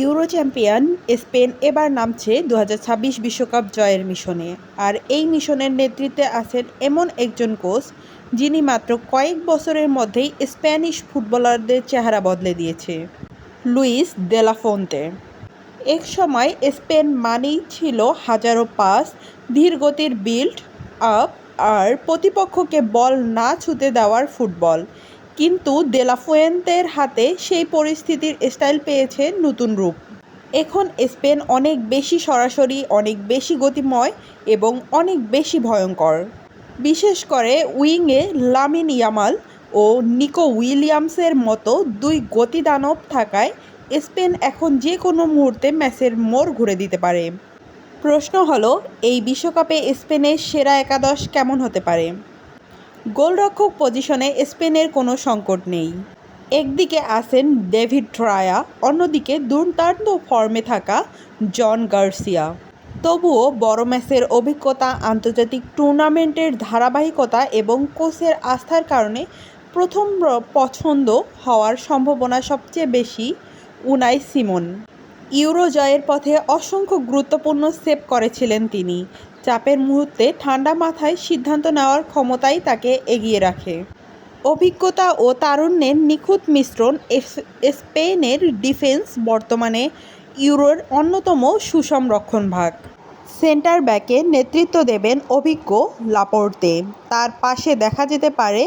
Euro champion Spain এবার নামছে 2026 বিশ্বকাপ জয়ের মিশনে। আর এই মিশনের নেতৃত্বে আছেন এমন একজন কোচ যিনি মাত্র কয়েক বছরের মধ্যেই স্প্যানিশ ফুটবলারদের চেহারা বদলে দিয়েছে, লুইস দে লা ফোন্তে। এক সময় স্পেন মানেই ছিল হাজারো পাস, ধীরগতির বিল্ড আপ আর প্রতিপক্ষকে বল না ছুঁতে দেওয়ার ফুটবল। কিন্তু দে লা ফুয়েন্তের হাতে সেই পরিস্থিতির স্টাইল পেয়েছে নতুন রূপ। এখন স্পেন অনেক বেশি সরাসরি, অনেক বেশি গতিময় এবং অনেক বেশি ভয়ঙ্কর। বিশেষ করে উইংয়ে লামিন ইয়ামাল ও নিকো উইলিয়ামসের মতো দুই গতিদানব থাকায় স্পেন এখন যে কোনো মুহূর্তে ম্যাচের মোড় ঘুরে দিতে পারে। প্রশ্ন হলো, এই বিশ্বকাপে স্পেনের সেরা একাদশ কেমন হতে পারে? গোলরক্ষক পজিশনে স্পেনের কোনো সংকট নেই। একদিকে আছেন ডেভিড রায়া, অন্যদিকে দুর্দান্ত ফর্মে থাকা জন গার্সিয়া। তবুও বড় ম্যাচের অভিজ্ঞতা, আন্তর্জাতিক টুর্নামেন্টের ধারাবাহিকতা এবং কোচের আস্থার কারণে প্রথম পছন্দ হওয়ার সম্ভাবনা সবচেয়ে বেশি উনাই সিমন। ইউরো জয়ের পথে অসংখ্য গুরুত্বপূর্ণ সেভ করেছিলেন তিনি। চাপের মুহূর্তে ঠান্ডা মাথায় সিদ্ধান্ত নেওয়ার ক্ষমতাই তাকে এগিয়ে রাখে। অভিজ্ঞতা ও তারুণ্যের নিখুঁত মিশ্রণ স্পেনের ডিফেন্স বর্তমানে ইউরোর অন্যতম সুষম রক্ষণভাগ। সেন্টার ব্যাকে নেতৃত্ব দেবেন অভিজ্ঞ লাপোর্তে। তার পাশে দেখা যেতে পারে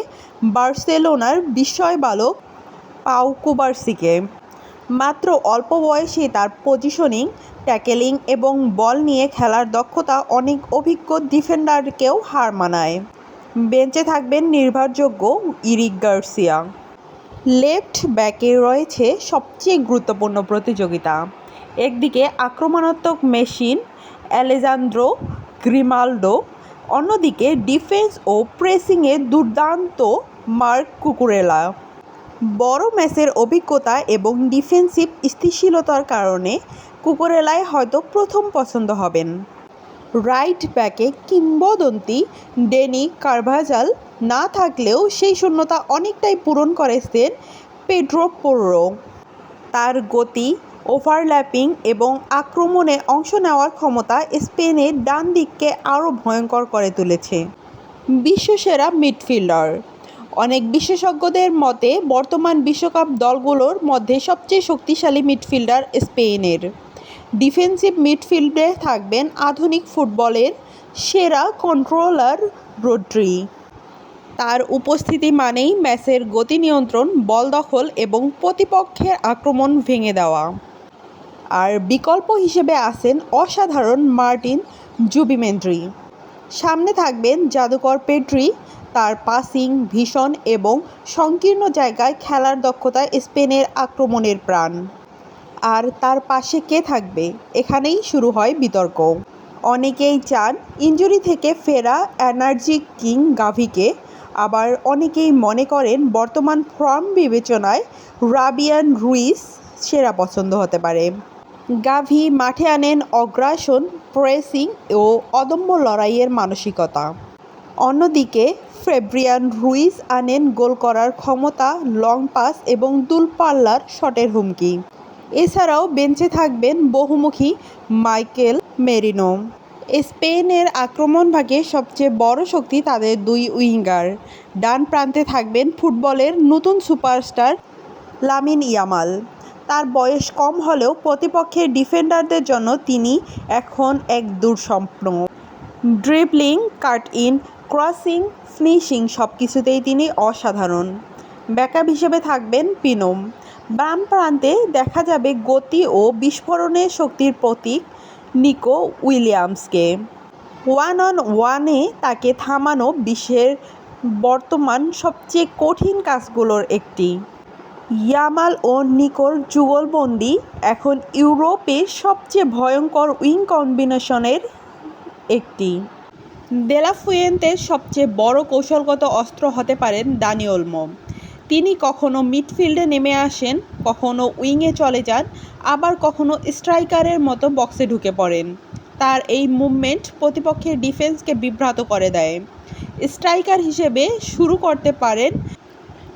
বার্সেলোনার বিস্ময় বালক পাউ কুবার্সিকে। মাত্র অল্প বয়সেই তার পজিশনিং, ট্যাকেলিং এবং বল নিয়ে খেলার দক্ষতা অনেক অভিজ্ঞ ডিফেন্ডারকেও হার মানায়। বেঞ্চে থাকবেন নির্ভরযোগ্য ইরিক গার্সিয়া। লেফট ব্যাকে রয়েছে সবচেয়ে গুরুত্বপূর্ণ প্রতিযোগিতা। একদিকে আক্রমণাত্মক মেশিন আলেজান্দ্রো গ্রিমালডো, অন্যদিকে ডিফেন্স ও প্রেসিংয়ে দুর্দান্ত মার্ক কুকুরেলা। বড় ম্যাচের অভিজ্ঞতা এবং ডিফেন্সিভ স্থিতিশীলতার কারণে কুকুরেলাই হয়তো প্রথম পছন্দ হবেন। রাইট ব্যাকে কিংবদন্তি ডেনি কারভাজাল না থাকলেও সেই শূন্যতা অনেকটাই পূরণ করেছেন পেড্রো পোর্রো। তার গতি, ওভারল্যাপিং এবং আক্রমণে অংশ নেওয়ার ক্ষমতা স্পেনের ডান দিককে আরও ভয়ঙ্কর করে তুলেছে। বিশ্বসেরা মিডফিল্ডার। অনেক বিশেষজ্ঞদের মতে বর্তমান বিশ্বকাপ দলগুলোর মধ্যে সবচেয়ে শক্তিশালী মিডফিল্ডার স্পেনের। ডিফেন্সিভ মিডফিল্ডে থাকবেন আধুনিক ফুটবলের সেরা কন্ট্রোলার রদ্রি। তার উপস্থিতি মানেই ম্যাচের গতি নিয়ন্ত্রণ, বল দখল এবং প্রতিপক্ষের আক্রমণ ভেঙে দেওয়া। আর বিকল্প হিসেবে আছেন অসাধারণ মার্টিন জুবিমেন্দ্রি। সামনে থাকবেন জাদুকর পেড্রি। তার পাসিং, ভিশন এবং সংকীর্ণ জায়গায় খেলার দক্ষতা স্পেনের আক্রমণের প্রাণ। আর তার পাশে কে থাকবে? এখানেই শুরু হয় বিতর্ক। অনেকেই চান ইনজুরি থেকে ফেরা এনার্জি কিং গাভিকে, আবার অনেকেই মনে করেন বর্তমান ফর্ম বিবেচনায় রাবিয়ান রুইস সেরা পছন্দ হতে পারে। গাভি মাঠে আনেন অগ্রাসন, প্রেসিং ও অদম্য লড়াইয়ের মানসিকতা। অন্যদিকে ফেব্রিয়ান রুইস আনেন গোল করার ক্ষমতা, লং পাস এবং দূরপাল্লার শটের হুমকি। এছাড়াও বেঞ্চে থাকবেন বহুমুখী মাইকেল মেরিনো। স্পেনের আক্রমণভাগে সবচেয়ে বড় শক্তি তাদের দুই উইঙ্গার। ডান প্রান্তে থাকবেন ফুটবলের নতুন সুপারস্টার লামিন ইয়ামাল। তার বয়স কম হলেও প্রতিপক্ষের ডিফেন্ডারদের জন্য তিনি এখন এক দুঃস্বপ্ন। Dribbling, cut in, crossing, finishing সবকিছুতেই তিনি অসাধারণ। ব্যাকআপ হিসেবে থাকবেন পিনোম। বাম প্রান্তে দেখা যাবে গতি ও বিস্ফোরণের শক্তির প্রতীক নিকো উইলিয়ামসকে। ওয়ান অন ওয়ানে তাকে থামানো বিশ্বের বর্তমান সবচেয়ে কঠিন কাজগুলোর একটি। ইয়ামাল ও নিকোর যুগলবন্দি এখন ইউরোপের সবচেয়ে ভয়ঙ্কর উইং কম্বিনেশনের একটি। দে লা ফুয়েন্তের সবচেয়ে বড় কৌশলগত অস্ত্র হতে পারেন দানি ওলমো। তিনি কখনো মিডফিল্ডে নেমে আসেন, কখনো উইংয়ে চলে যান, আবার কখনো স্ট্রাইকারের মতো বক্সে ঢুকে পড়েন। তার এই মুভমেন্ট প্রতিপক্ষের ডিফেন্সকে বিভ্রাত করে দেয়। স্ট্রাইকার হিসেবে শুরু করতে পারেন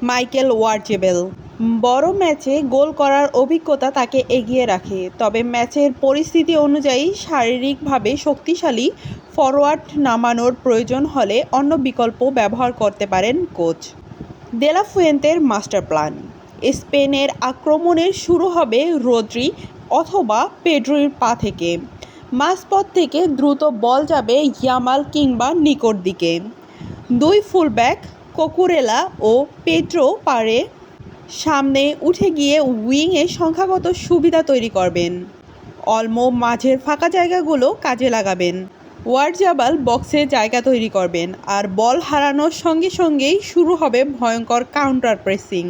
মাইকেল ওয়ারজেবেল। বড় ম্যাচে গোল করার অভিজ্ঞতা তাকে এগিয়ে রাখে, তবে ম্যাচের পরিস্থিতি অনুযায়ী শারীরিকভাবে শক্তিশালী ফরোয়ার্ড নামানোর প্রয়োজন হলে অন্য বিকল্প ব্যবহার করতে পারেন কোচ। দে লা ফুয়েন্তের মাস্টার প্ল্যান। স্পেনের আক্রমণের শুরু হবে রদ্রি অথবা পেড্রোর পা থেকে। মাঝপথ থেকে দ্রুত বল যাবে ইয়ামাল কিংবা নিকোর দিকে। দুই ফুলব্যাক কুকুরেলা ও পেড্রো পারে সামনে উঠে গিয়ে উইংয়ে সংখ্যাগত সুবিধা তৈরি করবেন। অলমো মাঝের ফাঁকা জায়গাগুলো কাজে লাগাবেন। ওয়ারজাবাল বক্সে জায়গা তৈরি করবেন, আর বল হারানোর সঙ্গে সঙ্গেই শুরু হবে ভয়ঙ্কর কাউন্টার প্রেসিং,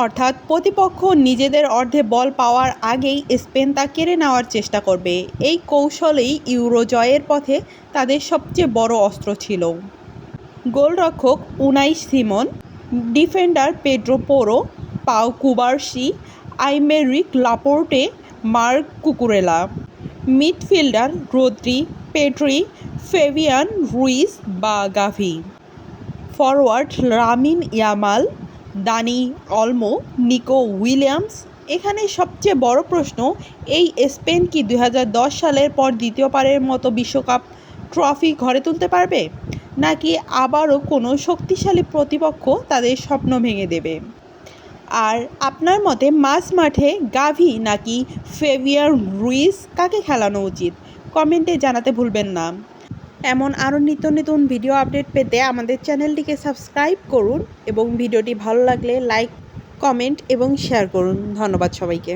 অর্থাৎ প্রতিপক্ষ নিজেদের অর্ধে বল পাওয়ার আগেই স্পেন তা কেড়ে নেওয়ার চেষ্টা করবে। এই কৌশলেই ইউরো জয়ের পথে তাদের সবচেয়ে বড় অস্ত্র ছিল। গোলরক্ষক Unai Simon, defender Pedro Porro, Pau Cubarsi, Aymeric Laporte, Marc Cucurella. Midfielder Rodri, Pedri, Fabian Ruiz বা Gavi. Forward Lamine Yamal, Dani Olmo, Nico Williams. এখানে সবচেয়ে বড় প্রশ্ন, এই স্পেন কি 2010 সালের পর দ্বিতীয়বারের মতো বিশ্বকাপ ট্রফি ঘরে তুলতে পারবে, নাকি আবারও কোনো শক্তিশালী প্রতিপক্ষ তাদের স্বপ্ন ভেঙে দেবে? আর আপনার মতে মাঝ মাঠে গাভি নাকি ফেবিয়ান রুইস কাকে খেলানো উচিত? কমেন্টে জানাতে ভুলবেন না। এমন আরও নিত্য নতুন ভিডিও আপডেট পেতে আমাদের চ্যানেলটিকে সাবস্ক্রাইব করুন এবং ভিডিওটি ভালো লাগলে লাইক, কমেন্ট এবং শেয়ার করুন। ধন্যবাদ সবাইকে।